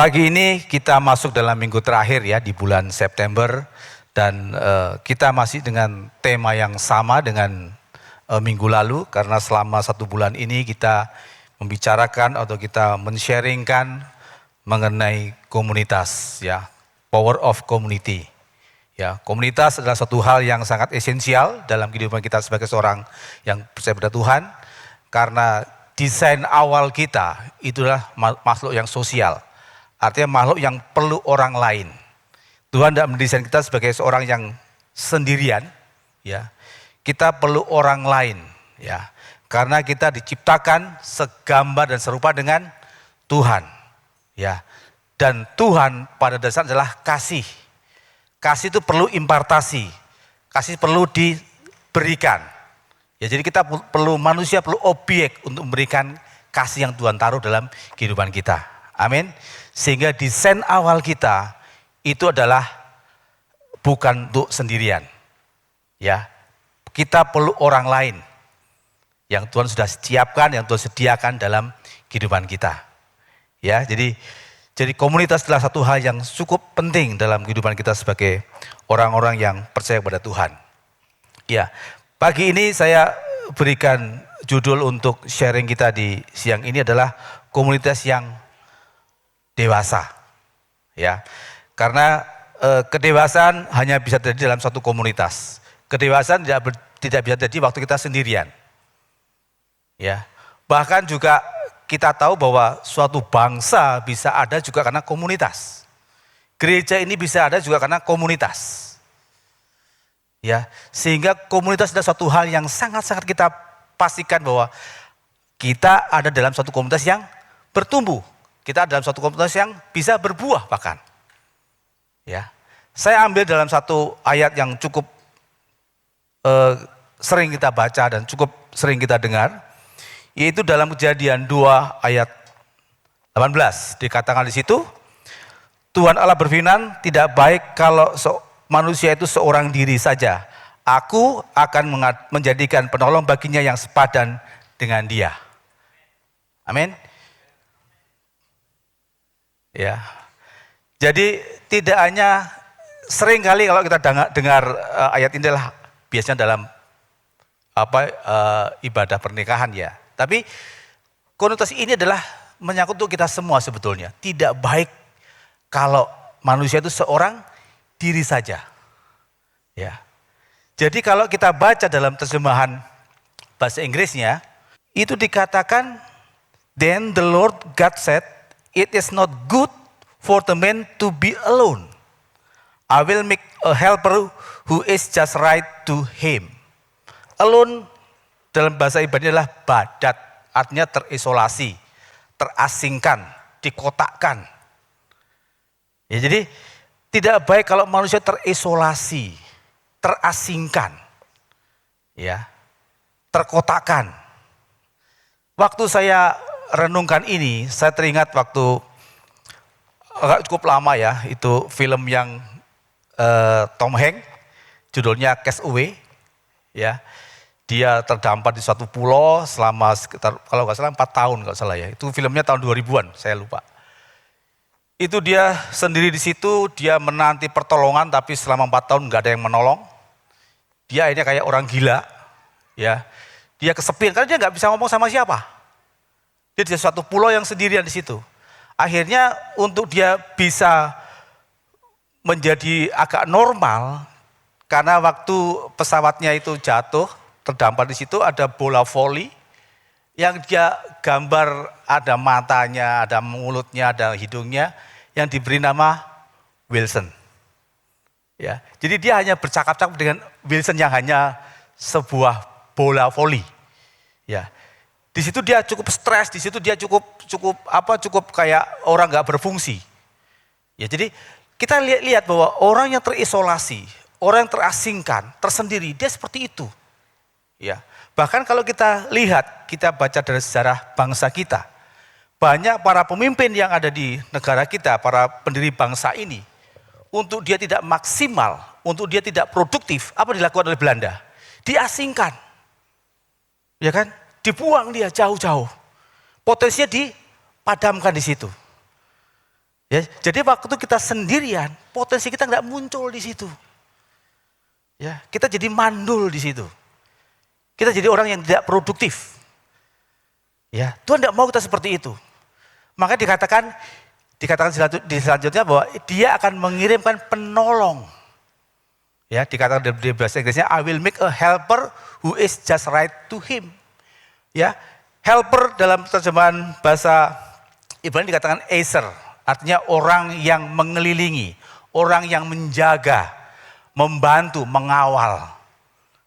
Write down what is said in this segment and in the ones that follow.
Pagi ini kita masuk dalam minggu terakhir ya di bulan September dan kita masih dengan tema yang sama dengan minggu lalu karena selama 1 bulan ini kita membicarakan atau kita men-sharingkan mengenai komunitas ya, power of community. Ya, komunitas adalah satu hal yang sangat esensial dalam kehidupan kita sebagai seorang yang percaya pada Tuhan karena desain awal kita itulah makhluk yang sosial. Artinya makhluk yang perlu orang lain. Tuhan tidak mendesain kita sebagai seorang yang sendirian, ya. Kita perlu orang lain, ya. Karena kita diciptakan segambar dan serupa dengan Tuhan, ya. Dan Tuhan pada dasarnya adalah kasih. Kasih itu perlu impartasi, kasih perlu diberikan. Ya, jadi kita perlu manusia perlu objek untuk memberikan kasih yang Tuhan taruh dalam kehidupan kita. Amin. Sehingga desain awal kita itu adalah bukan untuk sendirian. Ya. Kita perlu orang lain yang Tuhan sudah siapkan, yang Tuhan sediakan dalam kehidupan kita. Ya, jadi komunitas adalah satu hal yang cukup penting dalam kehidupan kita sebagai orang-orang yang percaya kepada Tuhan. Ya, pagi ini saya berikan judul untuk sharing kita di siang ini adalah komunitas yang dewasa, ya, karena kedewasaan hanya bisa terjadi dalam satu komunitas. Kedewasaan tidak bisa terjadi waktu kita sendirian, ya. Bahkan juga kita tahu bahwa suatu bangsa bisa ada juga karena komunitas. Gereja ini bisa ada juga karena komunitas, ya. Sehingga komunitas adalah suatu hal yang sangat-sangat kita pastikan bahwa kita ada dalam satu komunitas yang bertumbuh. Kita dalam satu komunitas yang bisa berbuah bahkan. Ya, saya ambil dalam satu ayat yang cukup sering kita baca dan cukup sering kita dengar, yaitu dalam Kejadian 2 ayat 18. Dikatakan di situ, Tuhan Allah berfirman, tidak baik kalau manusia itu seorang diri saja. Aku akan menjadikan penolong baginya yang sepadan dengan dia. Amin. Ya, jadi tidak hanya sering kali kalau kita dengar ayat ini adalah biasanya dalam ibadah pernikahan ya. Tapi konotasi ini adalah menyangkut untuk kita semua sebetulnya. Tidak baik kalau manusia itu seorang diri saja. Ya. Jadi kalau kita baca dalam terjemahan bahasa Inggrisnya itu dikatakan, then the Lord God said, it is not good for the man to be alone. I will make a helper who is just right to him. Alone dalam bahasa Ibrani adalah badat, artinya terisolasi, terasingkan, dikotakkan. Ya, jadi tidak baik kalau manusia terisolasi, terasingkan, ya, terkotakkan. Waktu saya renungkan ini, saya teringat waktu agak cukup lama ya, itu film yang Tom Hanks, judulnya Castaway, ya. Dia terdampar di suatu pulau selama sekitar, kalau nggak salah 4 tahun nggak salah ya. Itu filmnya tahun 2000-an, saya lupa. Itu dia sendiri di situ, dia menanti pertolongan, tapi selama 4 tahun nggak ada yang menolong. Dia ini kayak orang gila, ya. Dia kesepian karena dia nggak bisa ngomong sama siapa. Dia di suatu pulau yang sendirian di situ. Akhirnya untuk dia bisa menjadi agak normal, karena waktu pesawatnya itu jatuh, terdampar di situ ada bola voli, yang dia gambar ada matanya, ada mulutnya, ada hidungnya, yang diberi nama Wilson. Ya, jadi dia hanya bercakap-cakap dengan Wilson yang hanya sebuah bola voli. Ya. Di situ dia cukup stres, di situ dia cukup kayak orang nggak berfungsi. Ya, jadi kita lihat bahwa orang yang terisolasi, orang yang terasingkan, tersendiri, dia seperti itu. Ya, bahkan kalau kita lihat, kita baca dari sejarah bangsa kita, banyak para pemimpin yang ada di negara kita, para pendiri bangsa ini, untuk dia tidak maksimal, untuk dia tidak produktif, apa dilakukan oleh Belanda? Diasingkan, ya kan? Dibuang dia jauh-jauh. Potensinya dipadamkan di situ. Ya, jadi waktu kita sendirian, potensi kita nggak muncul di situ. Ya, kita jadi mandul di situ. Kita jadi orang yang tidak produktif. Ya, Tuhan tidak mau kita seperti itu. Maka dikatakan selanjutnya bahwa Dia akan mengirimkan penolong. Ya, dikatakan di bahasa Inggrisnya, I will make a helper who is just right to him. Ya, helper dalam terjemahan bahasa Ibrani dikatakan Ezer, artinya orang yang mengelilingi, orang yang menjaga, membantu, mengawal.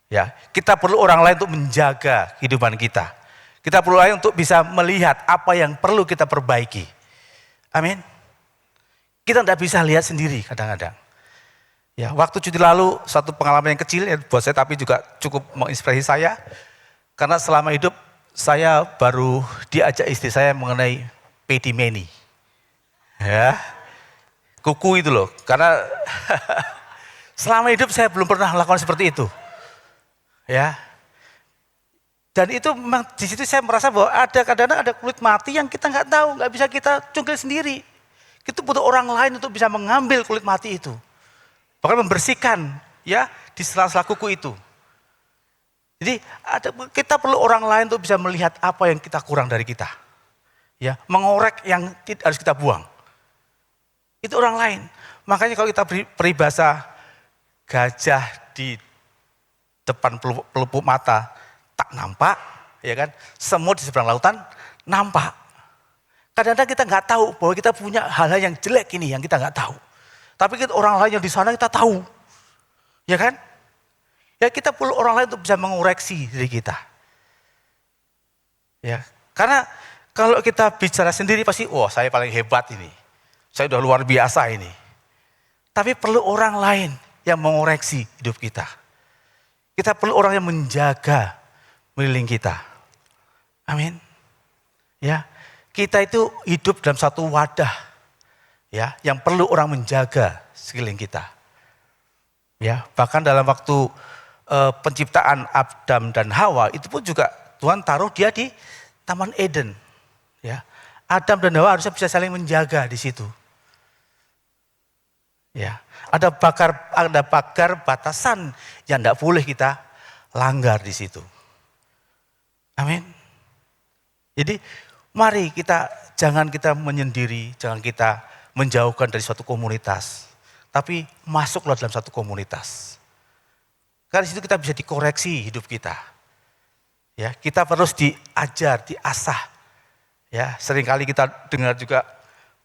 Ya, kita perlu orang lain untuk menjaga kehidupan kita. Kita perlu lain untuk bisa melihat apa yang perlu kita perbaiki. Amin. Kita tidak bisa lihat sendiri kadang-kadang. Ya, waktu cuti lalu satu pengalaman yang kecil ya buat saya tapi juga cukup menginspirasi saya. Karena selama hidup saya baru diajak istri saya mengenai pedimeni. Ya. Kuku itu loh. Karena selama hidup saya belum pernah melakukan seperti itu. Ya. Dan itu memang di situ saya merasa bahwa ada kadang-kadang ada kulit mati yang kita nggak tahu, nggak bisa kita cungkil sendiri. Kita butuh orang lain untuk bisa mengambil kulit mati itu. Bahkan membersihkan ya di sela-sela kuku itu. Jadi kita perlu orang lain untuk bisa melihat apa yang kita kurang dari kita. Ya, mengorek yang harus kita buang. Itu orang lain. Makanya kalau kita peribahasa gajah di depan pelupuk mata tak nampak, ya kan? Semut di seberang lautan nampak. Kadang-kadang kita nggak tahu bahwa kita punya hal-hal yang jelek ini yang kita nggak tahu. Tapi kita orang lain yang di sana kita tahu, ya kan? Ya kita perlu orang lain untuk bisa mengoreksi diri kita. Ya, karena kalau kita bicara sendiri pasti, wah saya paling hebat ini, saya udah luar biasa ini. Tapi perlu orang lain yang mengoreksi hidup kita. Kita perlu orang yang menjaga meliling kita. Amin. Ya, kita itu hidup dalam satu wadah ya yang perlu orang menjaga sekeliling kita. Ya, bahkan dalam waktu penciptaan Adam dan Hawa itu pun juga Tuhan taruh dia di Taman Eden. Ya. Adam dan Hawa harusnya bisa saling menjaga di situ. Ya, ada pagar batasan yang tidak boleh kita langgar di situ. Amin. Jadi mari jangan kita menyendiri, jangan kita menjauhkan dari suatu komunitas. Tapi masuklah dalam satu komunitas. Karena di situ kita bisa dikoreksi hidup kita. Ya, kita terus diajar, diasah. Ya, seringkali kita dengar juga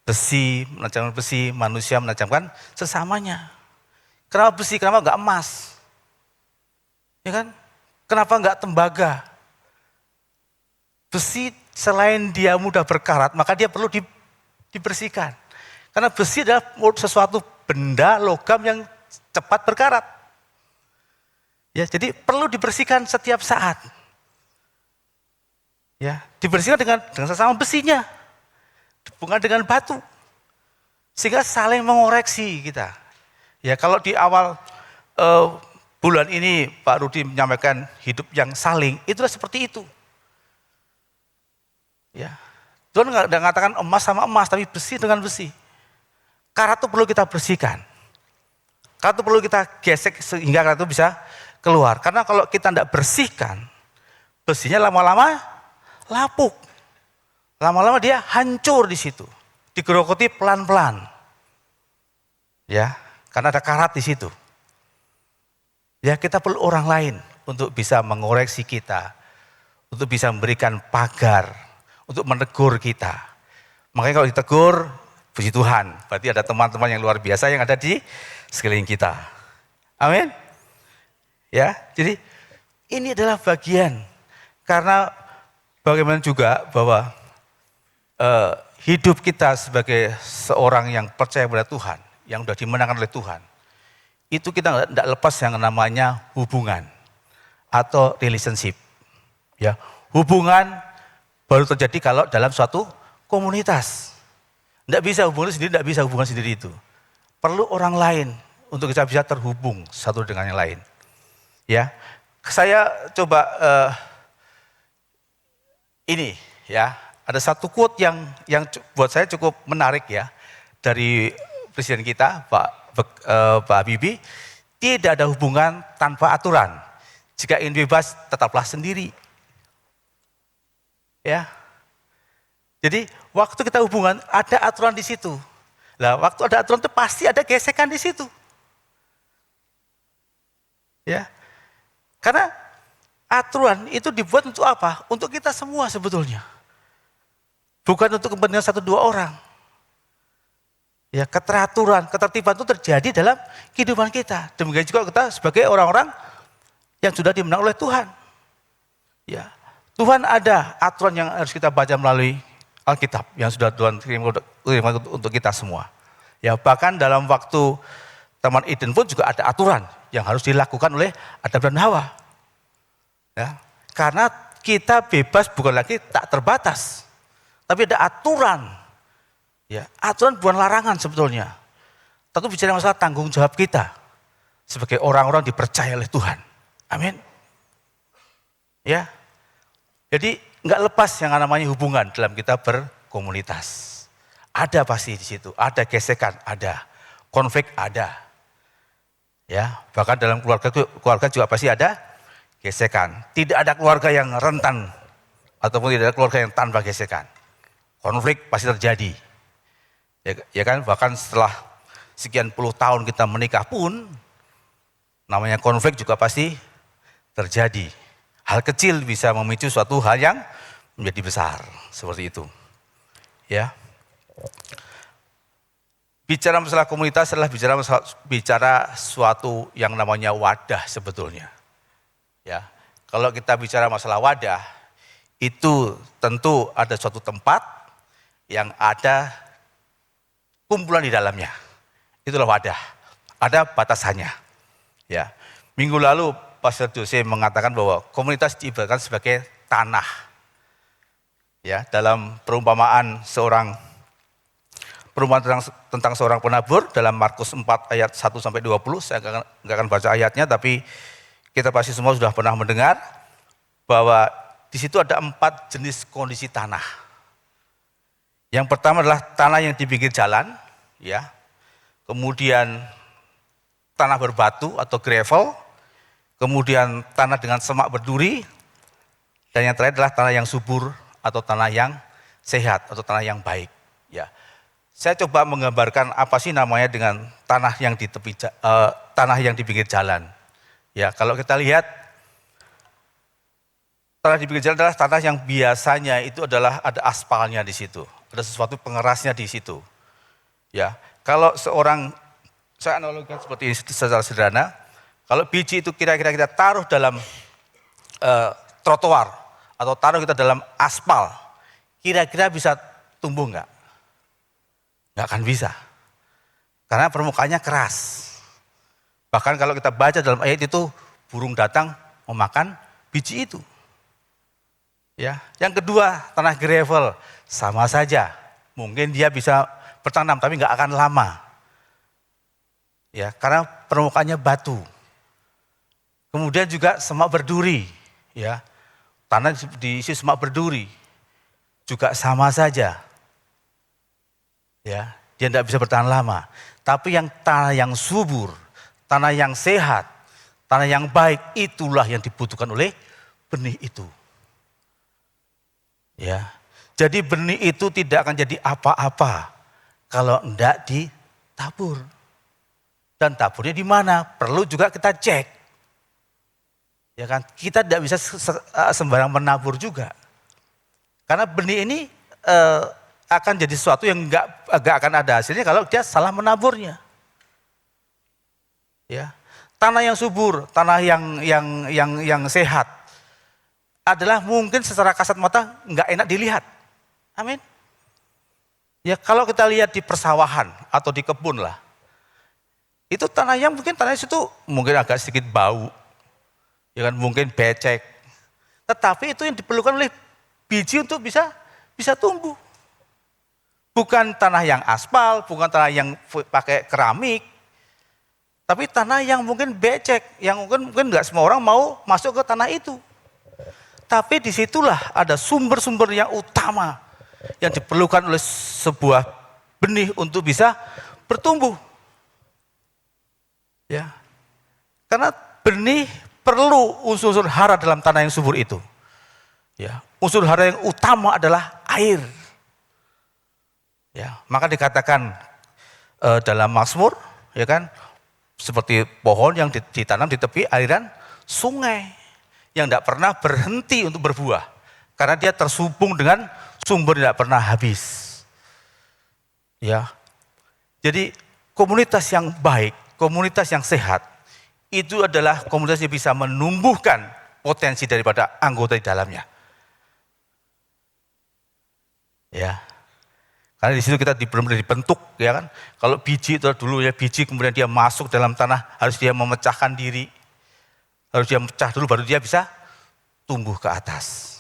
besi, menajamkan besi, manusia menajamkan sesamanya. Kenapa besi, kenapa enggak emas? Ya kan? Kenapa enggak tembaga? Besi selain dia mudah berkarat, maka dia perlu dibersihkan. Karena besi adalah sesuatu benda logam yang cepat berkarat. Ya, jadi perlu dibersihkan setiap saat. Ya, dibersihkan dengan sesama besinya, bukan dengan batu. Sehingga saling mengoreksi kita. Ya, kalau di awal bulan ini Pak Rudi menyampaikan hidup yang saling, itulah seperti itu. Ya, Tuhan nggak mengatakan emas sama emas, tapi besi dengan besi. Karat itu perlu kita bersihkan. Karat itu perlu kita gesek sehingga karat itu bisa keluar. Karena kalau kita tidak bersihkan, besinya lama-lama lapuk. Lama-lama dia hancur di situ. Digerogoti pelan-pelan. Ya, karena ada karat di situ. Ya, kita perlu orang lain untuk bisa mengoreksi kita, untuk bisa memberikan pagar, untuk menegur kita. Makanya kalau ditegur, puji Tuhan, berarti ada teman-teman yang luar biasa yang ada di sekeliling kita. Amin. Ya, jadi ini adalah bagian. Karena bagaimana juga bahwa hidup kita sebagai seorang yang percaya pada Tuhan, yang sudah dimenangkan oleh Tuhan, itu kita tidak lepas yang namanya hubungan atau relationship. Ya, hubungan baru terjadi kalau dalam suatu komunitas. Tidak bisa hubungan sendiri, tidak bisa hubungan sendiri itu. Perlu orang lain untuk kita bisa terhubung satu dengan yang lain. Ya, saya coba ini ya, ada satu quote yang buat saya cukup menarik ya. dari presiden kita, Pak Habibie, tidak ada hubungan tanpa aturan. Jika ingin bebas, tetaplah sendiri. Ya. Jadi waktu kita hubungan ada aturan di situ. Lah, waktu ada aturan itu pasti ada gesekan di situ. Ya. Karena aturan itu dibuat untuk apa? Untuk kita semua sebetulnya. Bukan untuk kepentingan 1-2 orang. Ya, keteraturan, ketertiban itu terjadi dalam kehidupan kita. Demikian juga kita sebagai orang-orang yang sudah dimenang oleh Tuhan. Ya. Tuhan ada aturan yang harus kita baca melalui Alkitab yang sudah Tuhan kirim untuk kita semua. Ya, bahkan dalam waktu Taman Eden pun juga ada aturan yang harus dilakukan oleh Adam dan Hawa. Ya, karena kita bebas bukan lagi tak terbatas, tapi ada aturan. Ya, aturan bukan larangan sebetulnya. Tentu bicara masalah tanggung jawab kita sebagai orang-orang dipercaya oleh Tuhan. Amin. Ya, jadi nggak lepas yang namanya hubungan dalam kita berkomunitas. Ada pasti di situ, ada gesekan, ada konflik, ada. Ya, bahkan dalam keluarga juga pasti ada gesekan. Tidak ada keluarga yang rentan ataupun tidak ada keluarga yang tanpa gesekan. Konflik pasti terjadi. Ya kan, bahkan setelah sekian puluh tahun kita menikah pun namanya konflik juga pasti terjadi. Hal kecil bisa memicu suatu hal yang menjadi besar, seperti itu. Ya. Bicara masalah komunitas adalah bicara suatu yang namanya wadah sebetulnya. Ya. Kalau kita bicara masalah wadah, itu tentu ada suatu tempat yang ada kumpulan di dalamnya. Itulah wadah. Ada batasannya. Ya. Minggu lalu Pastor Jose mengatakan bahwa komunitas diibaratkan sebagai tanah. Ya, dalam perumpamaan tentang seorang penabur dalam Markus 4 ayat 1 sampai 20, saya enggak akan baca ayatnya, tapi kita pasti semua sudah pernah mendengar bahwa di situ ada 4 jenis kondisi tanah. Yang pertama adalah tanah yang di pinggir jalan, ya. Kemudian tanah berbatu atau gravel. Kemudian tanah dengan semak berduri, dan yang terakhir adalah tanah yang subur atau tanah yang sehat atau tanah yang baik. Ya, saya coba menggambarkan apa sih namanya dengan tanah yang di tanah yang di pinggir jalan. Ya, kalau kita lihat tanah di pinggir jalan adalah tanah yang biasanya itu adalah ada aspalnya di situ, ada sesuatu pengerasnya di situ. Ya, kalau saya analogikan seperti ini secara sederhana. Kalau biji itu kira-kira kita taruh dalam trotoar atau taruh kita dalam aspal, kira-kira bisa tumbuh enggak? Enggak akan bisa. Karena permukaannya keras. Bahkan kalau kita baca dalam ayat itu, burung datang memakan biji itu. Ya. Yang kedua, tanah gravel, sama saja. Mungkin dia bisa bertanam tapi enggak akan lama. Ya, karena permukaannya batu. Kemudian juga semak berduri, ya. Tanah diisi semak berduri juga sama saja. Ya, dia tidak bisa bertahan lama. Tapi yang tanah yang subur, tanah yang sehat, tanah yang baik, itulah yang dibutuhkan oleh benih itu. Ya. Jadi benih itu tidak akan jadi apa-apa kalau tidak ditabur. Dan taburnya di mana? Perlu juga kita cek. Ya kan, kita tidak bisa sembarang menabur juga. Karena benih ini akan jadi sesuatu yang enggak akan ada hasilnya kalau dia salah menaburnya. Ya. Tanah yang subur, tanah yang sehat adalah mungkin secara kasat mata enggak enak dilihat. Amin. Ya, kalau kita lihat di persawahan atau di kebun lah. Itu tanah yang mungkin tanahnya situ mungkin agak sedikit bau. Ya kan, mungkin becek. Tetapi itu yang diperlukan oleh biji untuk bisa tumbuh. Bukan tanah yang aspal, bukan tanah yang pakai keramik. Tapi tanah yang mungkin becek, yang mungkin enggak semua orang mau masuk ke tanah itu. Tapi disitulah ada sumber-sumber yang utama yang diperlukan oleh sebuah benih untuk bisa bertumbuh. Ya. Karena benih perlu unsur-unsur hara dalam tanah yang subur itu. Ya, unsur hara yang utama adalah air. Ya, maka dikatakan dalam Mazmur, ya kan, seperti pohon yang ditanam di tepi aliran sungai yang tidak pernah berhenti untuk berbuah karena dia tersambung dengan sumber yang tidak pernah habis. Ya, jadi komunitas yang baik, komunitas yang sehat itu adalah komunitas yang bisa menumbuhkan potensi daripada anggota di dalamnya. Ya, karena di situ kita benar-benar dibentuk, ya kan. Kalau biji itu dulu ya biji, kemudian dia masuk dalam tanah, harus dia memecahkan diri, harus dia pecah dulu, baru dia bisa tumbuh ke atas.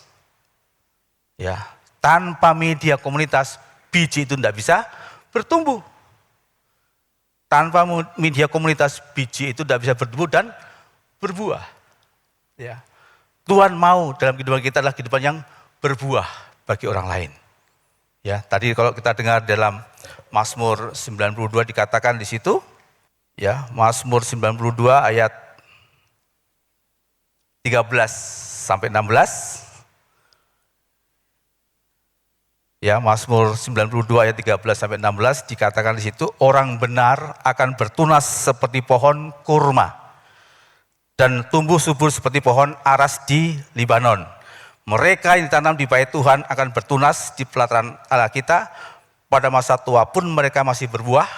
Ya, tanpa media komunitas, biji itu tidak bisa bertumbuh. Tanpa media komunitas, biji itu tidak bisa bertumbuh dan berbuah. Ya, Tuhan mau dalam kehidupan kita adalah kehidupan yang berbuah bagi orang lain. Ya, tadi kalau kita dengar dalam Mazmur 92 dikatakan di situ, ya, Mazmur 92 ayat 13 sampai 16. Ya, Mazmur 92 ayat 13 sampai 16 dikatakan di situ, orang benar akan bertunas seperti pohon kurma dan tumbuh subur seperti pohon aras di Libanon. Mereka yang ditanam di bait Tuhan akan bertunas di pelataran Allah kita. Pada masa tua pun mereka masih berbuah,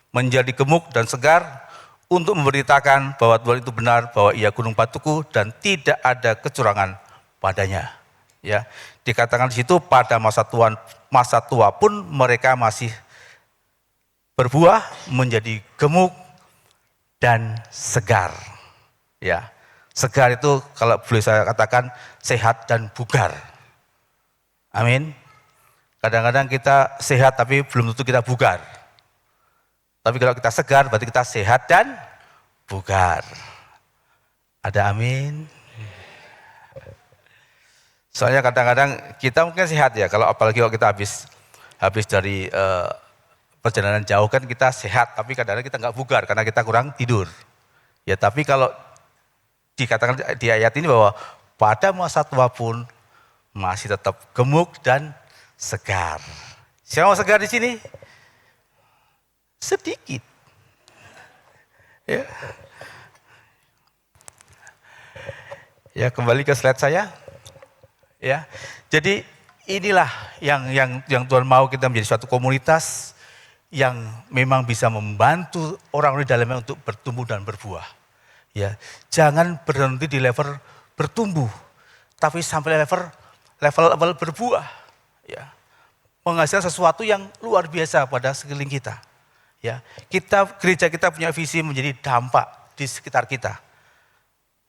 menjadi gemuk dan segar untuk memberitakan bahwa Tuhan itu benar, bahwa Ia gunung batuku dan tidak ada kecurangan padanya. Ya, dikatakan di situ pada masa tua pun mereka masih berbuah, menjadi gemuk dan segar. Ya. Segar itu kalau boleh saya katakan sehat dan bugar. Amin. Kadang-kadang kita sehat tapi belum tentu kita bugar. Tapi kalau kita segar berarti kita sehat dan bugar. Ada amin. Soalnya kadang-kadang kita mungkin sehat ya, kalau apalagi kalau kita habis dari perjalanan jauh kan kita sehat, tapi kadang-kadang kita nggak bugar karena kita kurang tidur. Ya, tapi kalau dikatakan di ayat ini bahwa pada masa tua pun masih tetap gemuk dan segar. Siapa mau segar di sini? Sedikit. Ya. Ya, kembali ke slide saya. Ya. Jadi inilah yang Tuhan mau kita menjadi suatu komunitas yang memang bisa membantu orang di dalamnya untuk bertumbuh dan berbuah. Ya, jangan berhenti di level bertumbuh, tapi sampai level berbuah. Ya, menghasilkan sesuatu yang luar biasa pada sekeliling kita. Ya, gereja kita punya visi menjadi dampak di sekitar kita.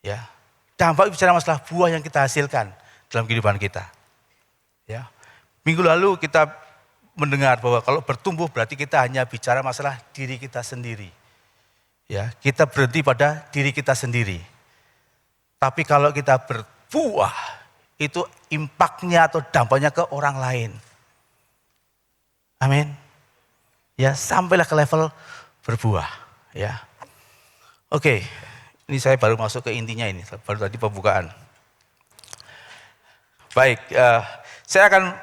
Ya, dampak bicara masalah buah yang kita hasilkan dalam kehidupan kita. Ya, minggu lalu kita mendengar bahwa kalau bertumbuh berarti kita hanya bicara masalah diri kita sendiri. Ya, kita berhenti pada diri kita sendiri. Tapi kalau kita berbuah, itu impaknya atau dampaknya ke orang lain. Amin. Ya, sampailah ke level berbuah. Ya. Oke, ini saya baru masuk ke intinya ini, baru tadi pembukaan. Baik, saya akan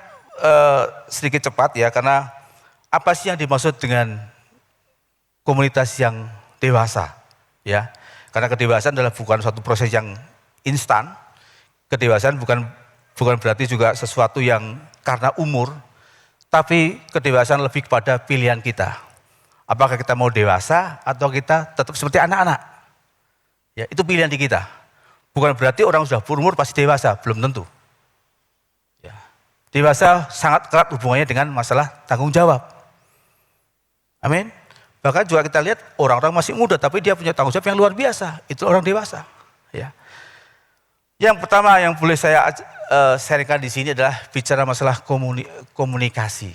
sedikit cepat ya, karena apa sih yang dimaksud dengan komunitas yang dewasa, ya. Karena kedewasaan adalah bukan suatu proses yang instan. Kedewasaan bukan berarti juga sesuatu yang karena umur, tapi kedewasaan lebih kepada pilihan kita. Apakah kita mau dewasa atau kita tetap seperti anak-anak? Ya, itu pilihan di kita. Bukan berarti orang sudah berumur pasti dewasa, belum tentu. Ya. Dewasa sangat erat hubungannya dengan masalah tanggung jawab. Amin. Bahkan juga kita lihat orang-orang masih muda tapi dia punya tanggung jawab yang luar biasa. Itu orang dewasa. Ya. Yang pertama yang boleh saya sharingkan di sini adalah bicara masalah komunikasi.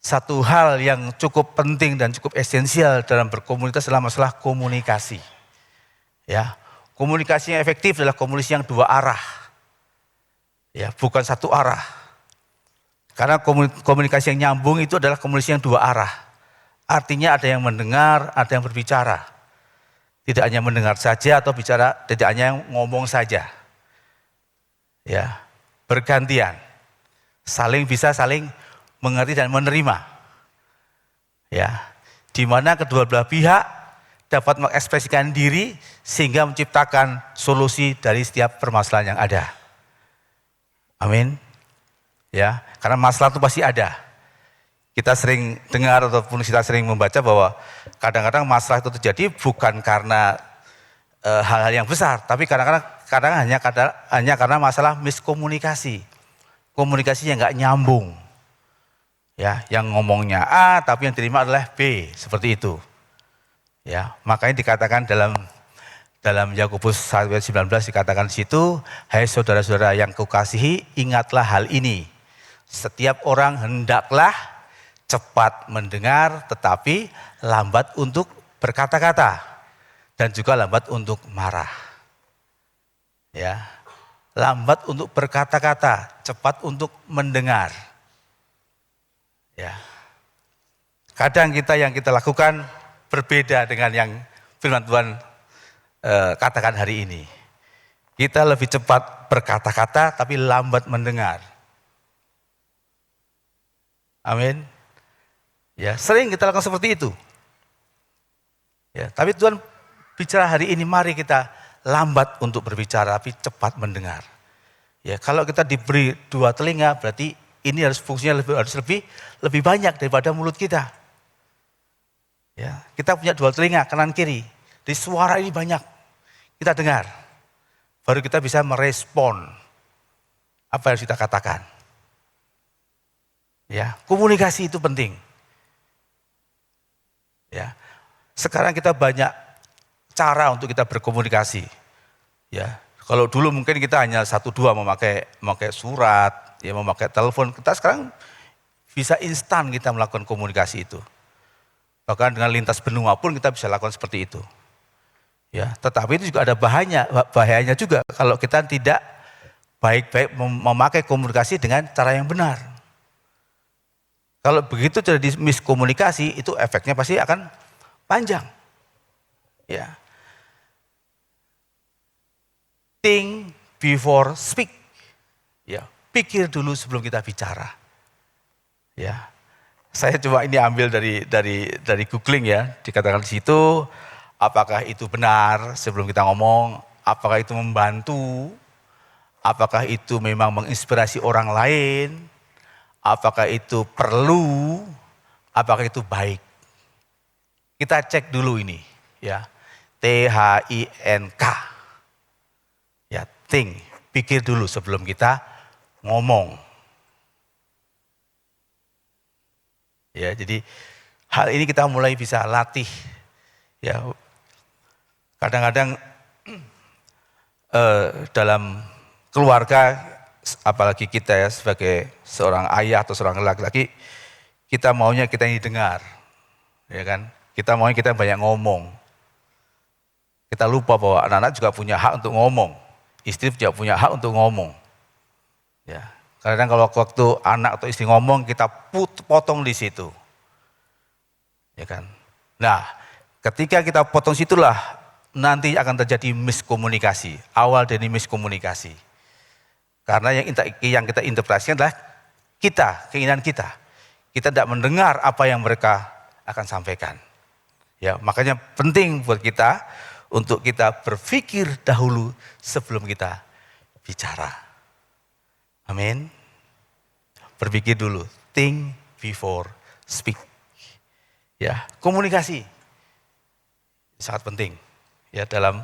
Satu hal yang cukup penting dan cukup esensial dalam berkomunitas adalah masalah komunikasi. Ya, komunikasi yang efektif adalah komunikasi yang dua arah. Ya, bukan satu arah. Karena komunikasi yang nyambung itu adalah komunikasi yang dua arah. Artinya ada yang mendengar, ada yang berbicara. Tidak hanya mendengar saja atau bicara, tidak hanya ngomong saja. Ya, bergantian. Bisa saling mengerti dan menerima. Ya, di mana kedua belah pihak dapat mengekspresikan diri sehingga menciptakan solusi dari setiap permasalahan yang ada. Amin. Ya, karena masalah itu pasti ada. Kita sering dengar ataupun kita sering membaca bahwa kadang-kadang masalah itu terjadi bukan karena hal-hal yang besar, tapi kadang-kadang hanya karena masalah miskomunikasi. Komunikasi yang nggak nyambung. Ya, yang ngomongnya A tapi yang diterima adalah B, seperti itu. Ya, makanya dikatakan dalam Yakobus 1:19 dikatakan di situ, hai saudara-saudara yang kukasihi, ingatlah hal ini. Setiap orang hendaklah cepat mendengar tetapi lambat untuk berkata-kata dan juga lambat untuk marah. Ya. Lambat untuk berkata-kata, cepat untuk mendengar. Ya. Kadang yang kita lakukan berbeda dengan yang firman Tuhan katakan hari ini. Kita lebih cepat berkata-kata tapi lambat mendengar. Amin. Ya, sering kita lakukan seperti itu. Ya, tapi Tuhan bicara hari ini, mari kita lambat untuk berbicara tapi cepat mendengar. Ya, kalau kita diberi dua telinga berarti ini fungsinya harus lebih banyak daripada mulut kita. Ya, kita punya dua telinga kanan kiri. Di suara ini banyak kita dengar. Baru kita bisa merespon apa yang kita katakan. Ya, komunikasi itu penting. Ya. Sekarang kita banyak cara untuk kita berkomunikasi. Ya, kalau dulu mungkin kita hanya 1-2 memakai surat, ya memakai telepon. Kita sekarang bisa instan kita melakukan komunikasi itu. Bahkan dengan lintas benua pun kita bisa lakukan seperti itu. Ya, tetapi itu juga ada bahayanya juga kalau kita tidak baik-baik memakai komunikasi dengan cara yang benar. Kalau begitu terjadi miskomunikasi, itu efeknya pasti akan panjang. Ya. Think before speak. Ya, pikir dulu sebelum kita bicara. Ya. Saya coba ini ambil dari googling ya, dikatakan di situ apakah itu benar sebelum kita ngomong, apakah itu membantu, apakah itu memang menginspirasi orang lain, apakah itu perlu, apakah itu baik. Kita cek dulu ini ya. THINK. Ya, think, pikir dulu sebelum kita ngomong. Ya, jadi hal ini kita mulai bisa latih. Ya. Kadang-kadang dalam keluarga, apalagi kita ya sebagai seorang ayah atau seorang laki-laki, kita maunya kita ini dengar, ya kan? Kita maunya kita banyak ngomong. Kita lupa bahwa anak-anak juga punya hak untuk ngomong, istri juga punya hak untuk ngomong. Ya, kadang kalau waktu anak atau istri ngomong kita potong di situ, ya kan? Nah, ketika kita potong situlah nanti akan terjadi miskomunikasi, awal dari miskomunikasi. Karena yang kita interpretasikan adalah keinginan kita. Kita tidak mendengar apa yang mereka akan sampaikan. Ya, makanya penting buat kita untuk kita berpikir dahulu sebelum kita bicara. Amin. Berpikir dulu, think before speak. Ya, komunikasi sangat penting ya dalam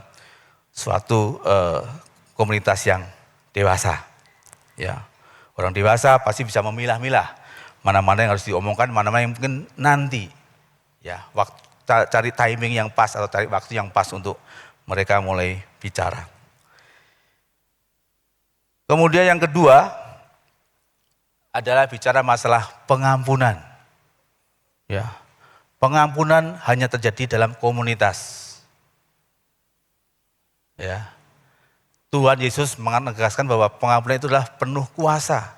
suatu komunitas yang dewasa. Ya, orang dewasa pasti bisa memilah-milah mana-mana yang harus diomongkan, mana-mana yang mungkin nanti. Ya, cari timing yang pas atau cari waktu yang pas untuk mereka mulai bicara. Kemudian yang kedua adalah bicara masalah pengampunan. Ya, pengampunan hanya terjadi dalam komunitas. Ya. Tuhan Yesus menegaskan bahwa pengampunan itu adalah penuh kuasa.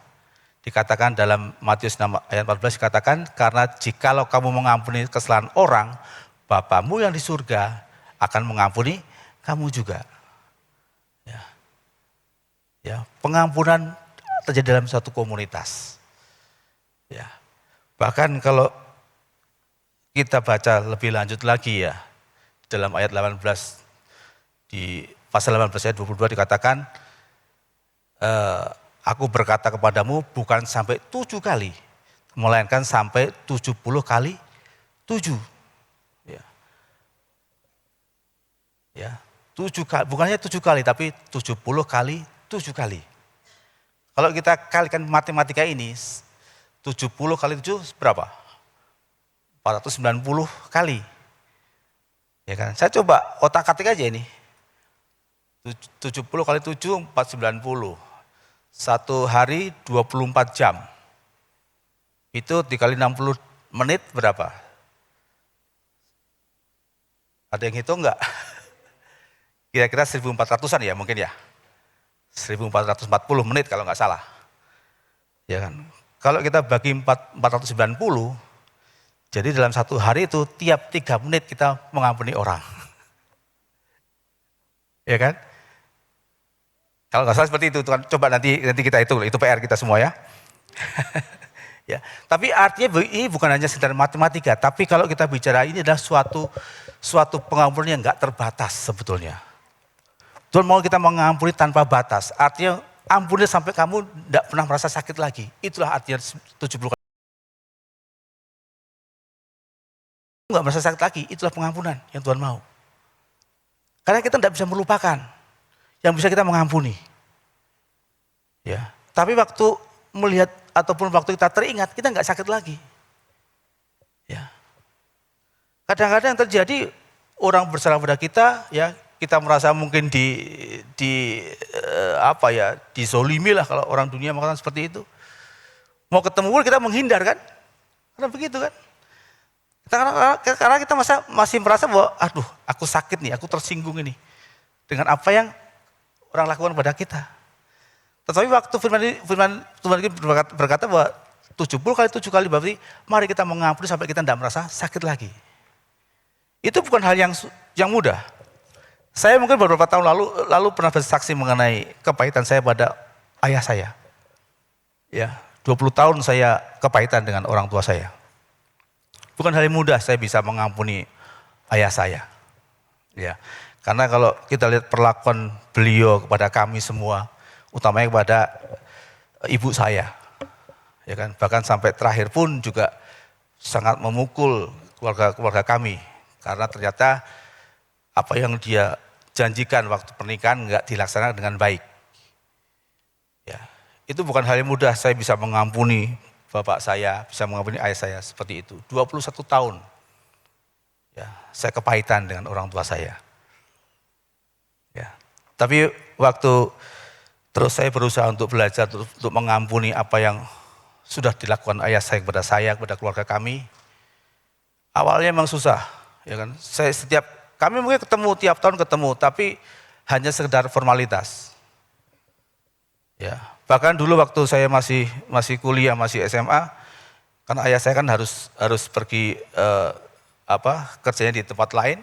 Dikatakan dalam Matius 6 ayat 14 dikatakan, karena jikalau kamu mengampuni kesalahan orang, Bapamu yang di surga akan mengampuni kamu juga. Ya, ya, pengampunan terjadi dalam suatu komunitas. Ya, bahkan kalau kita baca lebih lanjut lagi ya, dalam ayat 18, di pasal 18 ayat 22 dikatakan, aku berkata kepadamu bukan sampai 7 kali, melainkan sampai 70 kali 7. Ya, ya, 7 kali, bukannya 7 kali, tapi 70 kali 7 kali. Kalau kita kalikan matematika ini, 70 kali 7 berapa? 490 kali. Ya kan? Saya coba otak-atik aja ini. 70 kali 7, 490. Satu hari 24 jam. Itu dikali 60 menit berapa? Ada yang hitung enggak? Kira-kira 1400-an ya mungkin ya. 1440 menit kalau enggak salah. Ya kan? Kalau kita bagi 490, jadi dalam satu hari itu tiap 3 menit kita mengampuni orang. Ya kan? Kalau nggak salah seperti itu, coba nanti kita hitung, itu PR kita semua ya. Ya, tapi artinya ini bukan hanya sekedar matematika, tapi kalau kita bicara ini adalah suatu pengampunan yang nggak terbatas sebetulnya. Tuhan mau kita mengampuni tanpa batas, artinya ampuni sampai kamu tidak pernah merasa sakit lagi. Itulah artinya 70 kali. Nggak merasa sakit lagi, itulah pengampunan yang Tuhan mau. Karena kita tidak bisa melupakan, yang bisa kita mengampuni. Ya, tapi waktu melihat ataupun waktu kita teringat, kita nggak sakit lagi. Ya, kadang-kadang yang terjadi orang bersalah pada kita, ya kita merasa mungkin dizolimi lah kalau orang dunia mengatakan seperti itu. Mau ketemu pun kita menghindar kan, karena begitu kan. Karena kita masih merasa bahwa, aduh aku sakit nih, aku tersinggung ini. Dengan apa yang orang lakukan pada kita. Tetapi waktu firman Tuhan berkata bahwa 70 kali 7 kali berarti mari kita mengampuni sampai kita tidak merasa sakit lagi. Itu bukan hal yang mudah. Saya mungkin beberapa tahun lalu pernah bersaksi mengenai kepahitan saya pada ayah saya. Ya, 20 tahun saya kepahitan dengan orang tua saya. Bukan hal yang mudah saya bisa mengampuni ayah saya. Ya, karena kalau kita lihat perlakuan beliau kepada kami semua, utamanya kepada ibu saya, ya kan, bahkan sampai terakhir pun juga sangat memukul keluarga kami, karena ternyata apa yang dia janjikan waktu pernikahan nggak dilaksanakan dengan baik. Ya, itu bukan hal yang mudah saya bisa mengampuni bapak saya, bisa mengampuni ayah saya seperti itu. 21 tahun ya, saya kepahitan dengan orang tua saya. Ya, tapi waktu terus saya berusaha untuk belajar, untuk mengampuni apa yang sudah dilakukan ayah saya, kepada keluarga kami. Awalnya memang susah, ya kan. Kami mungkin tiap tahun ketemu, tapi hanya sekedar formalitas. Ya, bahkan dulu waktu saya masih kuliah, masih SMA, karena ayah saya kan harus pergi kerjanya di tempat lain.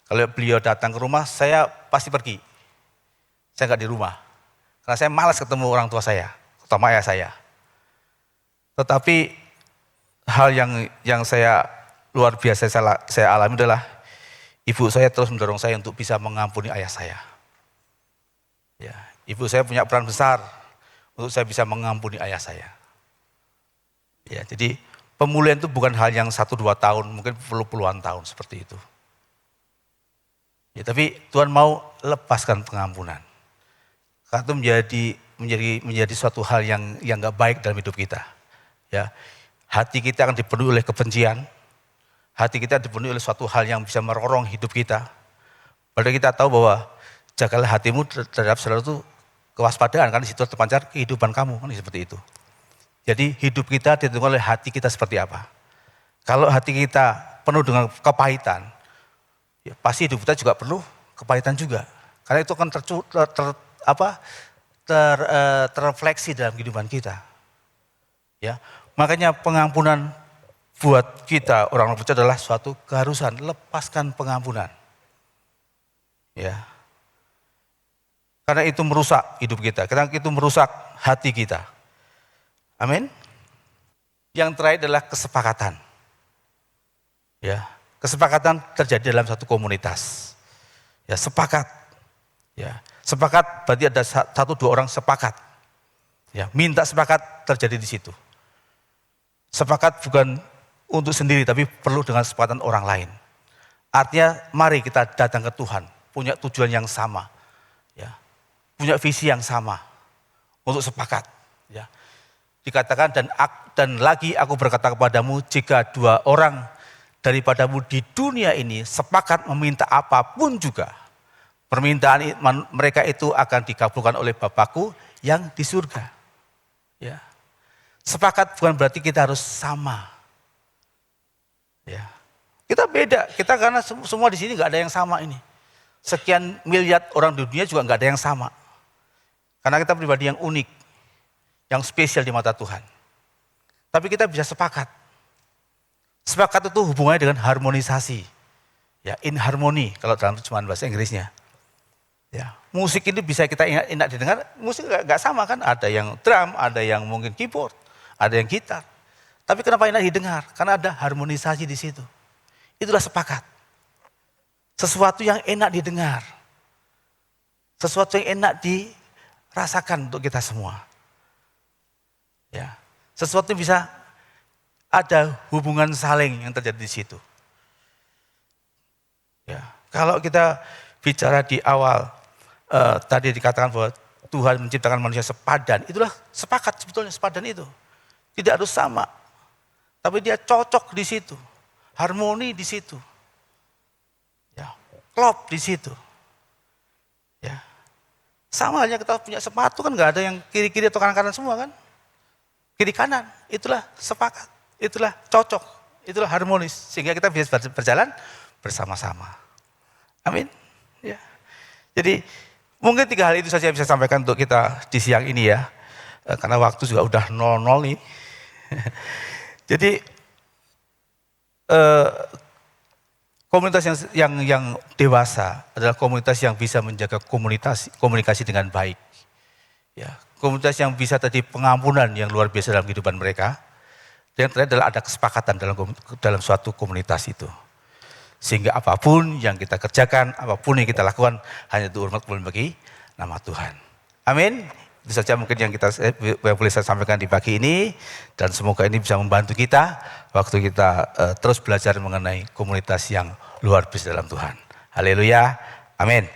Kalau beliau datang ke rumah, saya pasti pergi. Saya nggak di rumah, karena saya malas ketemu orang tua saya, terutama ayah saya. Tetapi hal yang saya luar biasa saya alami adalah ibu saya terus mendorong saya untuk bisa mengampuni ayah saya. Ya, ibu saya punya peran besar untuk saya bisa mengampuni ayah saya. Ya, jadi pemulihan itu bukan hal yang 1-2 tahun, mungkin puluhan tahun seperti itu. Ya, tapi Tuhan mau lepaskan pengampunan. Karena itu menjadi suatu hal yang nggak baik dalam hidup kita. Ya, hati kita akan dipenuhi oleh kebencian, hati kita dipenuhi oleh suatu hal yang bisa merorong hidup kita. Padahal kita tahu bahwa jagalah hatimu terhadap saudara itu kewaspadaan, kan di situ terpancar kehidupan kamu, kan seperti itu. Jadi hidup kita ditentukan oleh hati kita seperti apa. Kalau hati kita penuh dengan kepahitan, ya pasti hidup kita juga penuh kepahitan juga. Karena itu akan terrefleksi dalam kehidupan kita. Ya, makanya pengampunan buat kita orang percaya adalah suatu keharusan. Lepaskan pengampunan. Ya, karena itu merusak hidup kita. Karena itu merusak hati kita. Amin. Yang terakhir adalah kesepakatan. Ya, kesepakatan terjadi dalam satu komunitas. Ya, sepakat. Ya, sepakat berarti ada satu dua orang sepakat. Ya, minta sepakat terjadi di situ. Sepakat bukan untuk sendiri tapi perlu dengan kesepakatan orang lain. Artinya mari kita datang ke Tuhan, punya tujuan yang sama. Ya, punya visi yang sama untuk sepakat. Ya. Dikatakan dan lagi aku berkata kepadamu, jika dua orang daripadamu di dunia ini sepakat meminta apapun juga, permintaan mereka itu akan dikabulkan oleh Bapakku yang di surga. Ya. Sepakat bukan berarti kita harus sama. Ya. Kita beda, kita karena semua di sini nggak ada yang sama ini. Sekian miliar orang di dunia juga nggak ada yang sama. Karena kita pribadi yang unik, yang spesial di mata Tuhan. Tapi kita bisa sepakat. Sepakat itu hubungannya dengan harmonisasi. Ya, in harmony kalau dalam terjemahan bahasa Inggrisnya. Ya, musik ini bisa kita enak didengar, musik nggak sama kan? Ada yang drum, ada yang mungkin keyboard, ada yang gitar. Tapi kenapa enak didengar? Karena ada harmonisasi di situ. Itulah sepakat. Sesuatu yang enak didengar. Sesuatu yang enak dirasakan untuk kita semua. Ya, sesuatu yang bisa ada hubungan saling yang terjadi di situ. Ya, kalau kita bicara di awal tadi dikatakan bahwa Tuhan menciptakan manusia sepadan, itulah sepakat sebetulnya sepadan itu. Tidak harus sama, tapi dia cocok di situ, harmoni di situ, ya, klop di situ. Ya, sama halnya kita punya sepatu kan nggak ada yang kiri-kiri atau kanan-kanan semua kan, kiri kanan, itulah sepakat. Itulah cocok, itulah harmonis. Sehingga kita bisa berjalan bersama-sama. Amin. Ya. Jadi mungkin 3 hal itu saja yang bisa sampaikan untuk kita di siang ini ya. Karena waktu juga udah 00 nih. Jadi komunitas yang dewasa adalah komunitas yang bisa menjaga komunikasi dengan baik. Ya, komunitas yang bisa tadi pengampunan yang luar biasa dalam kehidupan mereka. Dan yang terakhir adalah ada kesepakatan dalam suatu komunitas itu. Sehingga apapun yang kita kerjakan, apapun yang kita lakukan, hanya untuk hormat bagi nama Tuhan. Amin. Itu saja mungkin yang boleh saya sampaikan di pagi ini. Dan semoga ini bisa membantu kita waktu kita terus belajar mengenai komunitas yang luar biasa dalam Tuhan. Haleluya. Amin.